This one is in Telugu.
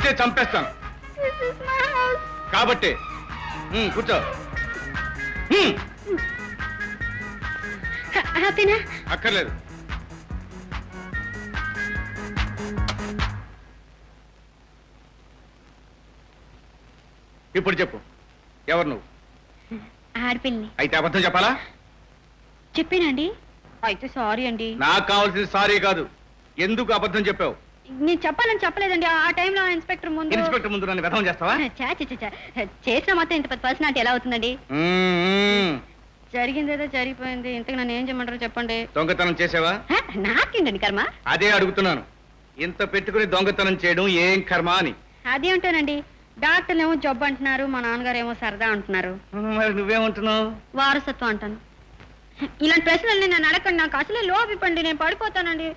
వస్తే చంపేస్తాను. కాబట్టి కూర్చో. హ్యాపీనా? అక్కర్లేదు. ఇప్పుడు చెప్పు, ఎవరు నువ్వు? ఆడపిల్లి. అయితే అబద్ధం చెప్పాలా? చెప్పానండి. అయితే సారీ అండి. నాకు కావాల్సింది సారీ కాదు, ఎందుకు అబద్ధం చెప్పావు? నేను చెప్పాలని చెప్పలేదండి. ఆ టైంలో ఇన్స్పెక్టర్ ముందు నన్ను వ్యధం చేస్తావా? చేసిన మొత్తం ఇంత పర్సనాలిటీ ఎలా అవుతుందండి? జరిగిందేదో జరిగిపోయింది. ఇంతకు నన్ను ఏం చేయమంటారో చెప్పండి. దొంగతనం చేసావా? నాకేంటండి కర్మ? అదే అడుగుతున్నాను. ఇంత పెట్టుకుని దొంగతనం చేయడం ఏం కర్మ అని. అదేంటోనండి, డాక్టర్లు ఏమో జబ్బు అంటున్నారు, మా నాన్నగారు ఏమో సరదా అంటున్నారు. మరి నువ్వేమంటున్నావు? వారసత్వం అంటాను. ఇలాంటి ప్రశ్నల్ని నన్ను అడగండి. నాకు అసలే లోపిపండి, నేను పడిపోతానండి.